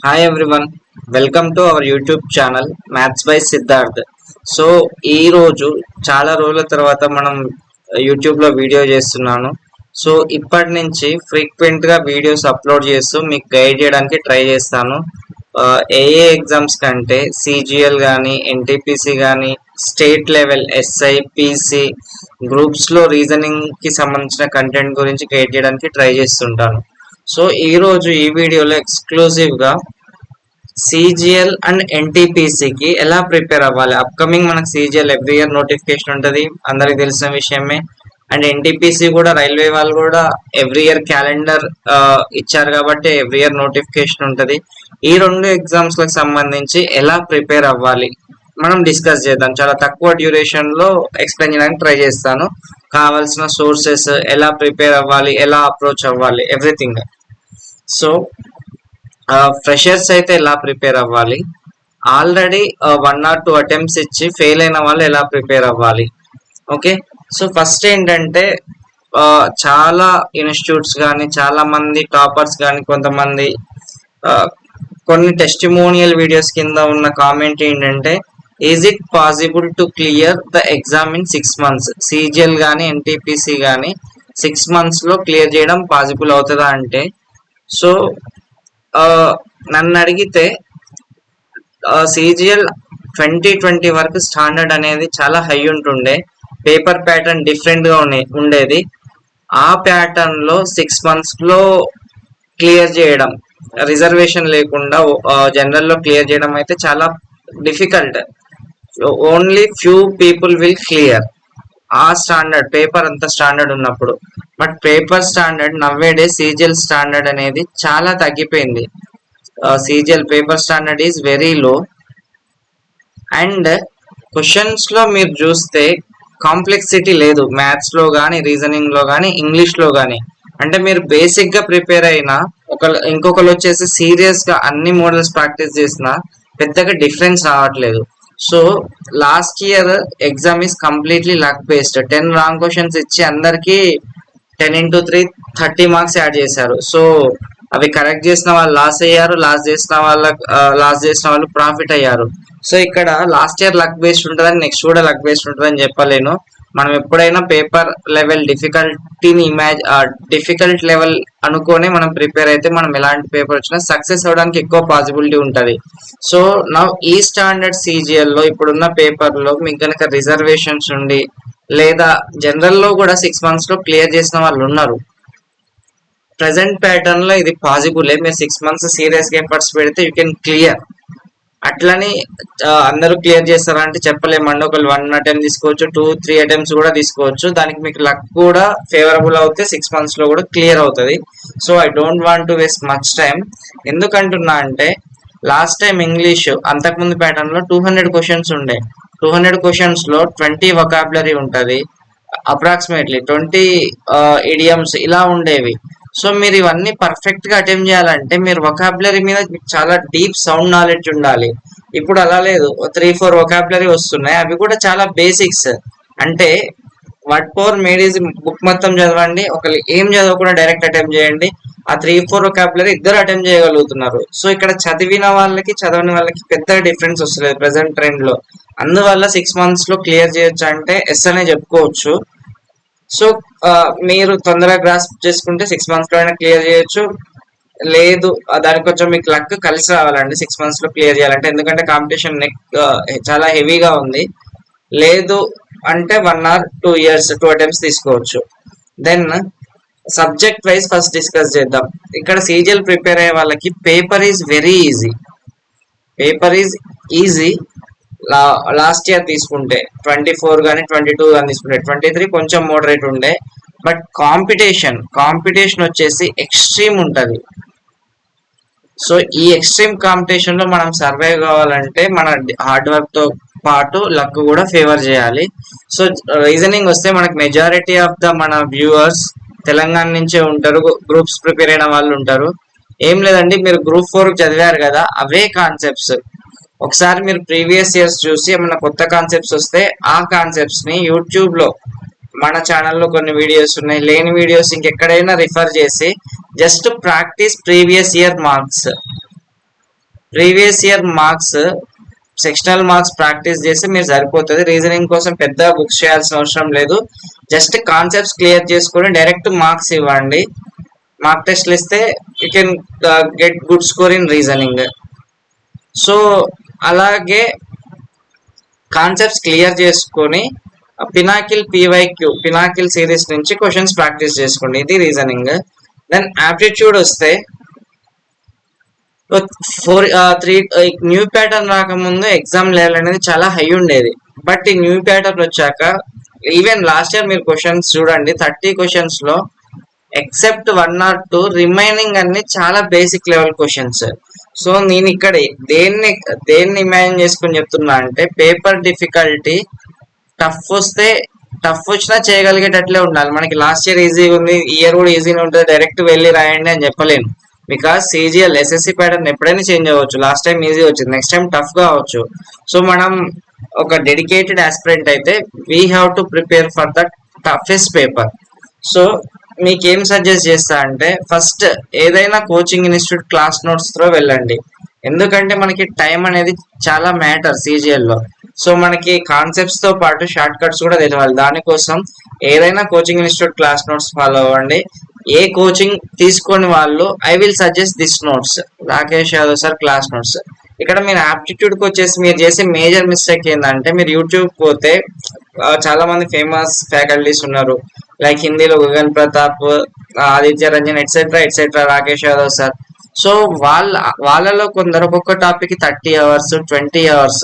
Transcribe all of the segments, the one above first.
Hi everyone, welcome to our YouTube channel maths by Siddharth. So ఈ రోజు చాలా రోజుల తర్వాత మనం యూట్యూబ్లో వీడియో చేస్తున్నాను. సో ఇప్పటి నుంచి ఫ్రీక్వెంట్గా వీడియోస్ అప్లోడ్ చేస్తూ మీకు గైడ్ చేయడానికి ట్రై చేస్తాను. ఏఏ ఎగ్జామ్స్ కంటే సిజిఎల్ కానీ ఎన్టీపీసీ కానీ స్టేట్ లెవెల్ ఎస్ఐ పీసీ గ్రూప్స్లో రీజనింగ్కి సంబంధించిన కంటెంట్ గురించి గైడ్ చేయడానికి ట్రై చేస్తుంటాను. సో ఈ రోజు ఈ వీడియోలో ఎక్స్క్లూజివ్గా సిజిఎల్ అండ్ ఎన్టీపీసీకి ఎలా ప్రిపేర్ అవ్వాలి. అప్కమింగ్ మనకు సిజిఎల్ ఎవ్రీ ఇయర్ నోటిఫికేషన్ ఉంటుంది, అందరికి తెలిసిన విషయమే. అండ్ ఎన్టీపీసీ కూడా రైల్వే వాళ్ళు కూడా ఎవ్రీ ఇయర్ క్యాలెండర్ ఇచ్చారు కాబట్టి ఎవ్రీ ఇయర్ నోటిఫికేషన్ ఉంటుంది. ఈ రెండు ఎగ్జామ్స్లకు సంబంధించి ఎలా ప్రిపేర్ అవ్వాలి మనం డిస్కస్ చేద్దాం. చాలా తక్కువ డ్యూరేషన్లో ఎక్స్ప్లెయిన్ చేయడానికి ట్రై చేస్తాను. కావాల్సిన సోర్సెస్, ఎలా ప్రిపేర్ అవ్వాలి, ఎలా అప్రోచ్ అవ్వాలి, ఎవ్రీథింగ్. సో ఫ్రెషర్స్ అయితే ఎలా ప్రిపేర్ అవ్వాలి, ఆల్రెడీ 1 or 2 అటెంప్ట్స్ ఇచ్చి ఫెయిల్ అయిన వాళ్ళు ఎలా ప్రిపేర్ అవ్వాలి. ఓకే, సో ఫస్ట్ ఏంటంటే చాలా ఇన్స్టిట్యూట్స్ కానీ చాలా మంది టాపర్స్ కానీ కొంతమంది కొన్ని టెస్టిమోనియల్ వీడియోస్ కింద ఉన్న కామెంట్ ఏంటంటే, is it possible to clear the exam in 6 months? CGL కానీ ఎన్టీపీసీ కానీ 6 monthsలో క్లియర్ చేయడం పాసిబుల్ అవుతుందా అంటే, సో నన్ను అడిగితే సిజిఎల్ 2020 వరకు స్టాండర్డ్ అనేది చాలా హై ఉంటుండే, పేపర్ ప్యాటర్న్ డిఫరెంట్గా ఉండేది. ఆ ప్యాటర్న్లో 6 monthsలో క్లియర్ చేయడం, రిజర్వేషన్ లేకుండా జనరల్లో క్లియర్ చేయడం అయితే చాలా difficult. Only few people will clear ఆ స్టాండర్డ్, పేపర్ అంత స్టాండర్డ్ ఉన్నప్పుడు. But paper standard nowadays CGL standard అనేది చాలా తగ్గిపోయింది. CGL paper standard is very low. And క్వశ్చన్స్లో మీరు చూస్తే కాంప్లెక్సిటీ లేదు, మ్యాథ్స్లో కానీ రీజనింగ్లో కానీ ఇంగ్లీష్లో కానీ. అంటే మీరు బేసిక్గా ప్రిపేర్ అయినా ఇంకొకరు వచ్చేసి సీరియస్గా అన్ని మోడల్స్ ప్రాక్టీస్ చేసినా పెద్దగా డిఫరెన్స్ రావట్లేదు. So last year exam is completely luck based. 10 wrong questions ఇచ్చి అందరికీ 10 into 3 30 మార్క్స్ యాడ్ చేశారు. సో అవి కరెక్ట్ చేసిన వాళ్ళు లాస్ అయ్యారు, లాస్ చేసిన వాళ్ళు ప్రాఫిట్ అయ్యారు. సో ఇక్కడ లాస్ట్ ఇయర్ లక్ బేస్డ్ ఉంటుందని నెక్స్ట్ కూడా లక్ బేస్డ్ ఉంటుందని చెప్పలేను. మనం ఎప్పుడైనా పేపర్ లెవెల్ డిఫికల్ట్ లెవెల్ అనుకోనే మనం ప్రిపేర్ అయితే మనం ఎలాంటి పేపర్ వచ్చినా సక్సెస్ అవడానికి ఎక్కువ పాసిబిలిటీ ఉంటుంది. సో నా ఈ స్టాండర్డ్ సిజిఎల్లో ఇప్పుడున్న పేపర్లో మీకు కనుక రిజర్వేషన్స్ ఉండి లేదా జనరల్లో కూడా 6 monthsలో క్లియర్ చేసిన వాళ్ళు ఉన్నారు. ప్రజెంట్ ప్యాటర్న్లో ఇది పాసిబులే. మీరు 6 months సీరియస్గా ఎఫర్ట్స్ పెడితే యూ కెన్ క్లియర్. అట్లని అందరూ క్లియర్ చేస్తారంటే చెప్పలేమండి. ఒకళ్ళు 1 attempt తీసుకోవచ్చు, 2-3 attempts కూడా తీసుకోవచ్చు. దానికి మీకు లక్ కూడా ఫేవరబుల్ అవుతే 6 monthsలో కూడా క్లియర్ అవుతుంది. So I don't want to waste much time. ఎందుకంటున్నా అంటే లాస్ట్ టైం ఇంగ్లీష్ అంతకుముందు ప్యాటర్న్లో 200 questions ఉండే. 200 questions-లో 20 vocabulary ఉంటుంది, అప్రాక్సిమేట్లీ 20 idioms ఇలా ఉండేవి. సో మీరు ఇవన్నీ పర్ఫెక్ట్గా అటెంప్ట్ చేయాలంటే మీరు వొకాబులరీ మీద చాలా డీప్ సౌండ్ నాలెడ్జ్ ఉండాలి. ఇప్పుడు అలా లేదు, 3-4 వొకాబులరీ వస్తున్నాయి, అవి కూడా చాలా బేసిక్స్. అంటే watt power made is book మొత్తం చదవండి, ఒకళ్ళు ఏం చదవకుండా డైరెక్ట్ అటెంప్ట్ చేయండి, ఆ 3-4 వొకాబులరీ ఇద్దరు అటెంప్ట్ చేయగలుగుతున్నారు. సో ఇక్కడ చదివిన వాళ్ళకి చదవని వాళ్ళకి పెద్ద డిఫరెన్స్ వస్తలేదు ప్రెసెంట్ ట్రెండ్లో. అందువల్ల 6 monthsలో క్లియర్ చేయొచ్చు అంటే ఎస్ అనే చెప్పుకోవచ్చు. సో మీరు తొందరగా గ్రాస్ప్ చేసుకుంటే 6 monthsలో అయినా క్లియర్ చేయొచ్చు. లేదు దానికి కొంచెం మీకు లక్ కలిసి రావాలండి 6 monthsలో క్లియర్ చేయాలంటే, ఎందుకంటే కాంపిటీషన్ చాలా హెవీగా ఉంది. లేదు అంటే 1 or 2 years 2 attempts తీసుకోవచ్చు. Then subject wise first discuss చేద్దాం. ఇక్కడ సిజిఎల్ ప్రిపేర్ అయ్యే వాళ్ళకి paper is very easy. Paper is easy. Last year తీసుకుంటే 24 కానీ 22 కానీ తీసుకుంటే 23 కొంచెం మోడరేట్ ఉండే. బట్ కాంపిటీషన్ వచ్చేసి ఎక్స్ట్రీమ్ ఉంటుంది. సో ఈ ఎక్స్ట్రీమ్ కాంపిటీషన్లో మనం సర్వైవ్ కావాలంటే మన హార్డ్ వర్క్తో పాటు లక్ కూడా ఫేవర్ చేయాలి. సో రీజనింగ్ వస్తే మనకు మెజారిటీ ఆఫ్ మన వ్యూవర్స్ తెలంగాణ నుంచే ఉంటారు, గ్రూప్స్ ప్రిపేర్ అయిన వాళ్ళు ఉంటారు. ఏం లేదండి, మీరు Group 4 చదివారు కదా, అవే కాన్సెప్ట్స్ ఒకసారి మీరు ప్రీవియస్ ఇయర్స్ చూసి ఏమైనా కొత్త కాన్సెప్ట్స్ వస్తే ఆ కాన్సెప్ట్స్ని యూట్యూబ్లో మన ఛానల్లో కొన్ని వీడియోస్ ఉన్నాయి, లేని వీడియోస్ ఇంకెక్కడైనా రిఫర్ చేసి just practice previous year marks. Previous year marks sectional marks practice చేస్తే మీరు సరిపోతుంది. రీజనింగ్ కోసం పెద్ద బుక్స్ చేయాల్సిన అవసరం లేదు. జస్ట్ కాన్సెప్ట్స్ క్లియర్ చేసుకొని డైరెక్ట్ మార్క్స్ ఇవ్వండి. మార్క్ టెస్ట్లు ఇస్తే you can get good score in reasoning. So అలాగే కాన్సెప్ట్స్ క్లియర్ చేసుకొని పినాకిల్ పివైక్యూ పినాకిల్ సిరీస్ నుంచి క్వశ్చన్స్ ప్రాక్టీస్ చేసుకోండి. ఇది రీజనింగ్. దెన్ ఆప్టిట్యూడ్ వస్తే 3 న్యూ ప్యాటర్న్ రాకముందు ఎగ్జామ్ లెవెల్ అనేది చాలా హై ఉండేది. బట్ ఈ న్యూ ప్యాటర్న్ వచ్చాక ఈవెన్ లాస్ట్ ఇయర్ మీరు క్వశ్చన్స్ చూడండి, 30 క్వశ్చన్స్ లో ఎక్సెప్ట్ 1 or 2 రిమైనింగ్ అన్ని చాలా బేసిక్ లెవెల్ క్వశ్చన్స్. సో నేను ఇక్కడ దేన్ని ఇమాజిన్ చేసుకొని చెప్తున్నా అంటే పేపర్ డిఫికల్టీ టఫ్ వచ్చినా చేయగలిగేటట్లే ఉండాలి. మనకి లాస్ట్ ఇయర్ ఈజీగా ఉంది, ఈ ఇయర్ కూడా ఈజీగా ఉంటుంది, డైరెక్ట్ వెళ్ళి రాయండి అని చెప్పలేను. బికాస్ సిజిఎల్ ఎస్ఎస్సి ప్యాటర్న్ ఎప్పుడైనా చేంజ్ అవ్వచ్చు. లాస్ట్ టైం ఈజీ వచ్చింది, నెక్స్ట్ టైం టఫ్ గా అవ్వచ్చు. సో మనం ఒక డెడికేటెడ్ ఆస్పిరెంట్ అయితే we have to prepare for the toughest paper. So మీకేం సజెస్ట్ చేస్తా అంటే ఫస్ట్ ఏదైనా కోచింగ్ ఇన్స్టిట్యూట్ క్లాస్ నోట్స్ తో వెళ్ళండి. ఎందుకంటే మనకి టైం అనేది చాలా మ్యాటర్ సిజిఎల్ లో. సో మనకి కాన్సెప్ట్స్ తో పాటు షార్ట్ కట్స్ కూడా తెలియాలి. దానికోసం ఏదైనా coaching institute class notes follow అవ్వండి. ఏ కోచింగ్ తీసుకొని వాళ్ళు I will suggest this notes, Rakesh Yadav sir class notes. ఇక్కడ మీరు ఆప్టిట్యూడ్ కి వచ్చేసి మీరు చేసే మేజర్ మిస్టేక్ ఏంటంటే మీరు యూట్యూబ్ పోతే చాలా మంది ఫేమస్ ఫ్యాకల్టీస్ ఉన్నారు. లైక్ హిందీలో Gagan Pratap, Aditya Ranjan etcetera Rakesh Yadav sir. So వాళ్ళలో కొందరు ఒక్కొక్క టాపిక్ కి 30 hours 20 hours.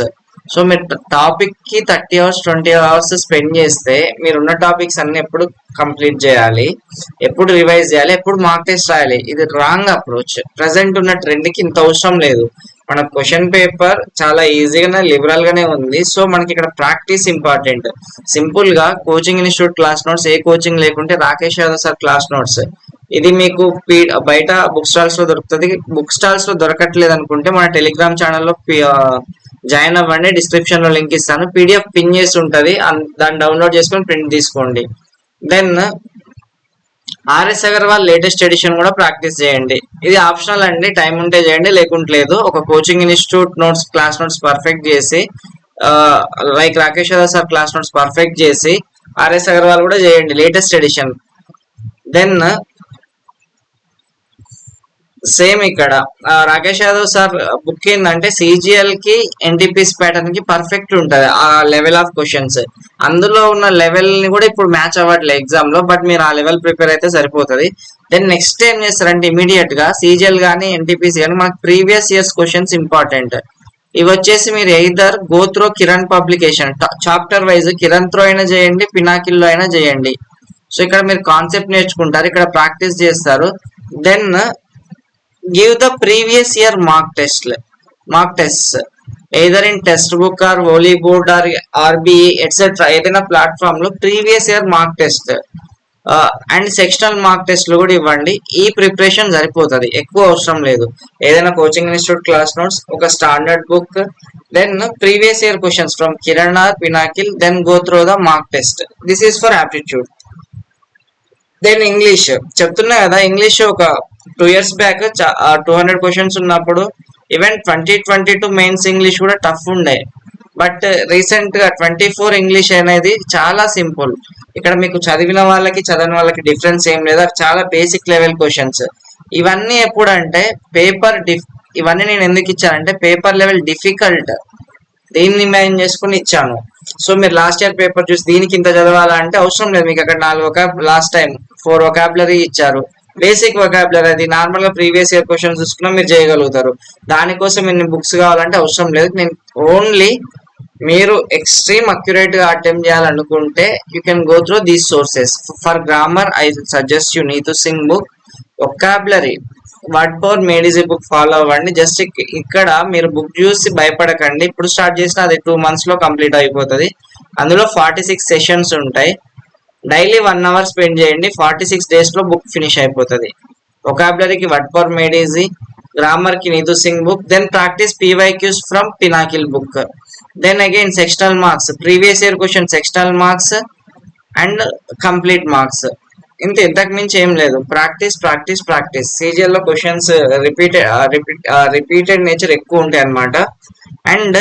సో మీరు టాపిక్ కి 30 hours 20 hours స్పెండ్ చేస్తే మీరున్న టాపిక్స్ అన్ని ఎప్పుడు కంప్లీట్ చేయాలి, ఎప్పుడు రివైజ్ చేయాలి, ఎప్పుడు మార్క్ టెస్ట్ రాయాలి. ఇది రాంగ్ అప్రోచ్. ప్రెసెంట్ ఉన్న ట్రెండ్ కి ఇంత అవసరం లేదు. మన క్వశ్చన్ పేపర్ చాలా ఈజీగానే లిబరల్ గానే ఉంది. సో మనకి ఇక్కడ ప్రాక్టీస్ ఇంపార్టెంట్. సింపుల్ గా కోచింగ్ ఇన్స్టిట్యూట్ క్లాస్ నోట్స్, ఏ కోచింగ్ లేకుంటే Rakesh Yadav sir class notes, ఇది మీకు బయట బుక్ స్టాల్స్ లో దొరుకుతుంది. బుక్ స్టాల్స్ లో దొరకట్లేదు అనుకుంటే మన టెలిగ్రామ్ ఛానల్లో జాయిన్ అవ్వండి. డిస్క్రిప్షన్ లో లింక్ ఇస్తాను. పీడిఎఫ్ పిన్ చేసి ఉంటది, దాన్ని డౌన్లోడ్ చేసుకొని ప్రింట్ తీసుకోండి. Then RS Agarwal latest edition కూడా ప్రాక్టీస్ చేయండి. ఇది ఆప్షనల్ అండి, టైం ఉంటే చేయండి, లేకుంటే లేదు. ఒక coaching institute notes class notes perfect చేసి like Rakesh Yadav sir class notes perfect చేసి ఆర్ఎస్ అగర్వాల్ కూడా చేయండి లేటెస్ట్ ఎడిషన్. దెన్ సేమ్ ఇక్కడ రాకేష్ యాదవ్ సార్ బుక్ ఏంటంటే సిజిఎల్ కి ఎన్టీపీస్ ప్యాటర్న్ కి పర్ఫెక్ట్ ఉంటది ఆ లెవెల్ ఆఫ్ క్వశ్చన్స్. అందులో ఉన్న లెవెల్ ని కూడా ఇప్పుడు మ్యాచ్ అవ్వట్లేదు ఎగ్జామ్ లో, బట్ మీరు ఆ లెవెల్ ప్రిపేర్ అయితే సరిపోతుంది. దెన్ నెక్స్ట్ ఏం చేస్తారంటే ఇమీడియట్ గా సిజిఎల్ గానీ ఎన్టీపీసీ కానీ మనకు ప్రీవియస్ ఇయర్స్ క్వశ్చన్స్ ఇంపార్టెంట్. ఇవి వచ్చేసి మీరు either go throw Kiran publication chapter wise Kiran throw అయినా చేయండి, పినాకిల్ లో అయినా చేయండి. సో ఇక్కడ మీరు కాన్సెప్ట్ నేర్చుకుంటారు, ఇక్కడ ప్రాక్టీస్ చేస్తారు. Then give the previous year mock tests either in test book or volley board or RBE etc. ఏదైనా ప్లాట్ఫామ్ లో previous year mark test and sectional mark test లో కూడా ఇవ్వండి. ఈ ప్రిపరేషన్ సరిపోతుంది, ఎక్కువ అవసరం లేదు. ఏదైనా కోచింగ్ ఇన్స్టిట్యూట్ క్లాస్ నోట్స్, ఒక standard book, then previous year questions from Kiran or pinnacle, then go through the mock test. This is for aptitude. Then English చెప్తున్నా కదా, ఇంగ్లీష్ ఒక 2 years బ్యాక్ 200 క్వశ్చన్స్ ఉన్నప్పుడు ఈవెన్ 2022 మెయిన్స్ ఇంగ్లీష్ కూడా tough ఉండే. But recent గా 24 English అనేది చాలా simple. ఇక్కడ మీకు చదివిన వాళ్ళకి చదవని వాళ్ళకి డిఫరెన్స్ ఏం లేదు, చాలా బేసిక్ లెవెల్ క్వశ్చన్స్. ఇవన్నీ ఎప్పుడంటే ఇవన్నీ నేను ఎందుకు ఇచ్చానంటే పేపర్ లెవెల్ డిఫికల్ట్, దీన్ని ఇమాజిన్ చేసుకుని ఇచ్చాను. సో మీరు లాస్ట్ ఇయర్ పేపర్ చూసి దీనికి ఇంత చదవాలంటే అవసరం లేదు. మీకు అక్కడ 4 లాస్ట్ టైం 4 వొకాబులరీ ఇచ్చారు, బేసిక్ వొకాబులరీ. అది నార్మల్ గా ప్రీవియస్ ఇయర్ క్వశ్చన్స్ చూసుకున్నా మీరు చేయగలుగుతారు. దానికోసం ఎన్ని బుక్స్ కావాలంటే అవసరం లేదు. నేను ఓన్లీ మీరు ఎక్స్ట్రీమ్ అక్యురేట్ గా అటెంప్ట్ చేయాలనుకుంటే you can go through these sources. For grammar I suggest you Neetu Singh book. Vocabulary word power made easy book follow అవ్వండి. జస్ట్ ఇక్కడ మీరు బుక్ చూసి భయపడకండి. ఇప్పుడు స్టార్ట్ చేసిన అది 2 months లో కంప్లీట్ అయిపోతుంది. అందులో 46 సెషన్స్ ఉంటాయి. డైలీ 1 hour స్పెండ్ చేయండి, 46 days లో బుక్ ఫినిష్ అయిపోతుంది. వొకాబులరీకి word power made easy, grammar కి Neetu Singh book, then practice PYQs from pinnacle book. Then again sectional marks, previous year question sectional marks and complete marks. ఇంత ఇంతకు మించి ఏం లేదు. Practice practice practice. సీజిఎల్ లో క్వశ్చన్స్ రిపీటెడ్ నేచర్ ఎక్కువ ఉంటాయి అన్నమాట. అండ్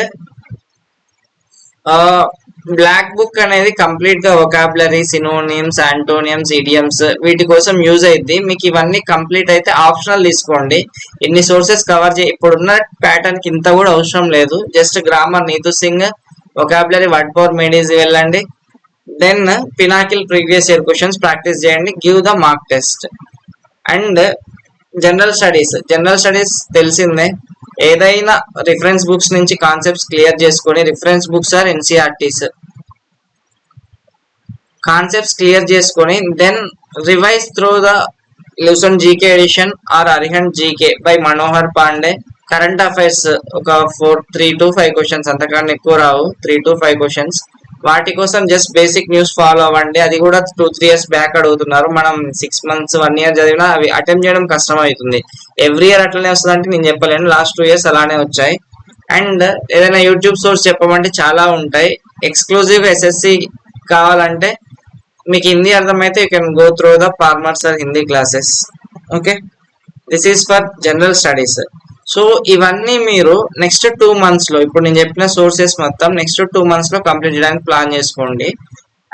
బ్లాక్ బుక్ అనేది కంప్లీట్ గా వొకాబులరీ, సినోనిమ్స్, ఆంటోనియమ్స్, ఇడియమ్స్ వీటి కోసం యూజ్ అయింది. మీకు ఇవన్నీ కంప్లీట్ అయితే ఆప్షనల్ తీసుకోండి. ఇన్ని సోర్సెస్ కవర్ ఇప్పుడున్న ప్యాటర్న్ కి ఇంత కూడా అవసరం లేదు. Just grammar, Neetu Singh, vocabulary, word power, made easy వెళ్ళండి. Then pinnacle previous year questions practice చేయండి. Give the mock test. And general studies తెలిసిందే. ఏదైనా రిఫరెన్స్ బుక్స్ నుంచి కాన్సెప్ట్స్ క్లియర్ చేసుకొని, reference books or NCERTs concepts clear చేసుకొని then revise through the Lucent GK edition or Arihant GK by Manohar Pandey. Current affairs ఒక 3 to 5 questions, అంతకన్నా ఎక్కువ రావు. 3 to 5 questions. వాటి కోసం జస్ట్ బేసిక్ న్యూస్ ఫాలో అవ్వండి. అది కూడా 2-3 years బ్యాక్ అడుగుతున్నారు. మనం 6 months 1 year చదివినా అవి అటెంప్ట్ చేయడం కష్టం అవుతుంది. ఎవ్రీ ఇయర్ అట్లనే వస్తుంది అంటే నేను చెప్పలేను. లాస్ట్ 2 years అలానే వచ్చాయి. అండ్ ఏదైనా యూట్యూబ్ సోర్స్ చెప్పమంటే చాలా ఉంటాయి. ఎక్స్క్లూజివ్ ఎస్ఎస్సి కావాలంటే మీకు హిందీ అర్థమైతే you can go through the farmers or Hindi classes. Okay, this is for general studies. So ఇవన్నీ మీరు నెక్స్ట్ 2 months లో, ఇప్పుడు నేను చెప్పిన సోర్సెస్ మొత్తం నెక్స్ట్ 2 months లో కంప్లీట్ చేయడానికి ప్లాన్ చేసుకోండి.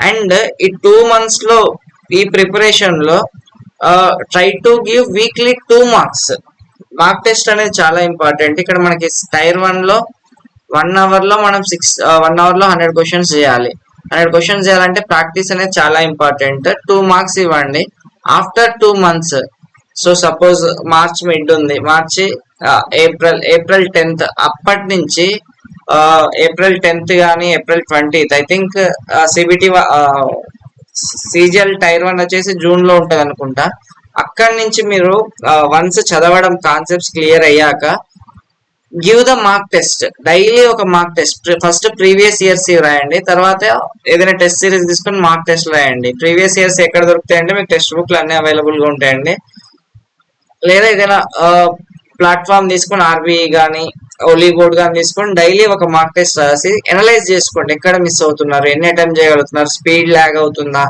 అండ్ ఈ 2 months లో ఈ ప్రిపరేషన్ లో try to give weekly 2 marks. Mark test అనేది చాలా ఇంపార్టెంట్. ఇక్కడ మనకి టైర్ 1 లో 1 hour లో మనం 1 hour లో 100 questions చేయాలి. 100 questions చేయాలంటే ప్రాక్టీస్ అనేది చాలా ఇంపార్టెంట్. 2 marks ఇవ్వండి. After 2 months, so suppose March mid ఉంది, మార్చి ఏప్రిల్ 10th, అప్పటి నుంచి ఏప్రిల్ 10th కానీ April 20th, I think CBT CGL tier 1 వచ్చేసి జూన్ లో ఉంటది అనుకుంటా. అక్కడి నుంచి మీరు వన్స్ చదవడం, కాన్సెప్ట్స్ క్లియర్ అయ్యాక give the mock test. Daily ఒక mock test. First previous years రాయండి, తర్వాత ఏదైనా టెస్ట్ సిరీస్ తీసుకొని మార్క్ టెస్ట్ రాయండి. ప్రీవియస్ ఇయర్స్ ఎక్కడ దొరుకుతాయంటే మీకు టెక్స్ట్ బుక్లు అన్ని అవైలబుల్ గా ఉంటాయండి. లేదా ఏదైనా ప్లాట్ఫామ్ తీసుకొని ఆర్బీఐ కానీ ఓలీ బోర్డ్ కానీ తీసుకొని డైలీ ఒక మార్క్ టెస్ట్ రాసి అనలైజ్ చేసుకోండి. ఎక్కడ మిస్ అవుతున్నారు, ఎన్ని అటెంప్ట్ చేయగలుగుతున్నారు, స్పీడ్ ల్యాగ్ అవుతుందా,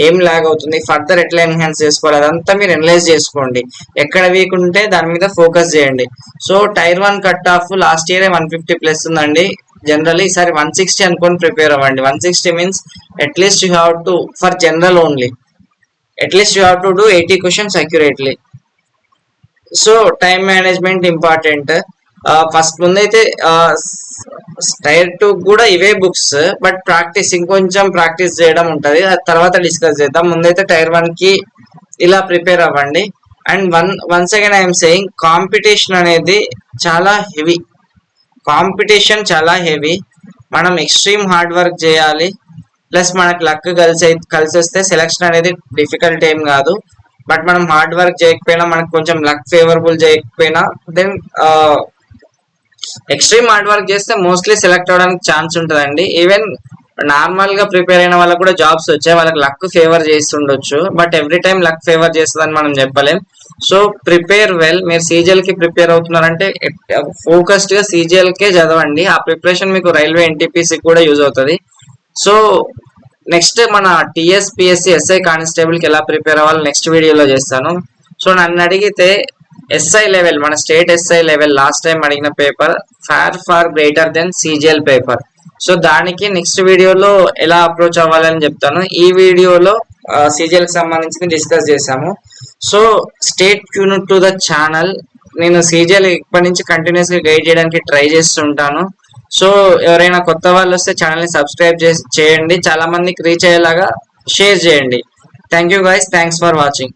ఏం ల్యాగ్ అవుతుంది, ఫర్దర్ ఎట్లా ఎన్హాన్స్ చేసుకోవాలి, అదంతా మీరు అనలైజ్ చేసుకోండి. ఎక్కడ వీక్ ఉంటే దాని మీద ఫోకస్ చేయండి. So tier 1 cut off last year 150+ ఉందండి. జనరల్లీ ఈసారి 160 అనుకొని ప్రిపేర్ అవ్వండి. 160 means at least you have to, for general only, at least you have to do 80 questions accurately. So time management important. First ముందైతే టైర్ 2 కూడా ఇవే బుక్స్, బట్ ప్రాక్టీస్ ఇంకొంచెం practice చేయడం ఉంటుంది. తర్వాత డిస్కస్ చేద్దాం. ముందైతే టైర్ 1 కి ఇలా ప్రిపేర్ అవ్వండి. And once again I'm saying, competition అనేది చాలా హెవీ. చాలా హెవీ. మనం ఎక్స్ట్రీమ్ హార్డ్ వర్క్ చేయాలి. ప్లస్ మనకు లక్ కలిసి వస్తే సెలక్షన్ అనేది డిఫికల్ట్ ఏం కాదు. బట్ మనం హార్డ్ వర్క్ చేయకపోయినా, మనకు కొంచెం లక్ ఫేవరబుల్ చేయకపోయినా, దెన్ ఎక్స్ట్రీమ్ హార్డ్ వర్క్ చేస్తే మోస్ట్లీ సెలెక్ట్ అవడానికి ఛాన్స్ ఉంటుందండి. ఈవెన్ నార్మల్ గా ప్రిపేర్ అయిన వాళ్ళకి కూడా జాబ్స్ వచ్చాయి, వాళ్ళకి లక్ ఫేవర్ చేస్తుండొచ్చు. But every time luck favour చేస్తుందని మనం చెప్పలేం. So prepare well. మీరు సీజిఎల్ కి ప్రిపేర్ అవుతున్నారంటే ఫోకస్డ్ గా సీజిఎల్ కే చదవండి. ఆ ప్రిపరేషన్ మీకు రైల్వే ఎన్టీపీసీ కూడా యూజ్ అవుతుంది. సో నెక్స్ట్ మన టీఎస్పిఎస్సి ఎస్ఐ కానిస్టేబుల్ కి ఎలా ప్రిపేర్ అవ్వాలి నెక్స్ట్ వీడియోలో చేస్తాను. సో నన్ను అడిగితే ఎస్ఐ లెవెల్, మన state SI level last time అడిగిన paper far greater then CGL paper. So దానికి నెక్స్ట్ వీడియోలో ఎలా అప్రోచ్ అవ్వాలని చెప్తాను. ఈ వీడియోలో సీజిఎల్ కి సంబంధించి డిస్కస్ చేసాము. So state tune to the channel. నేను సీజిఎల్ ఇప్పటి నుంచి కంటిన్యూస్ గా గైడ్ చేయడానికి ట్రై చేస్తుంటాను. సో ఎవరైనా కొత్త వాళ్ళు వస్తే ఛానల్ ని సబ్స్క్రైబ్ చేయండి. చాలా మందికి రీచ్ అయ్యేలాగా షేర్ చేయండి. Thank you guys, thanks for watching.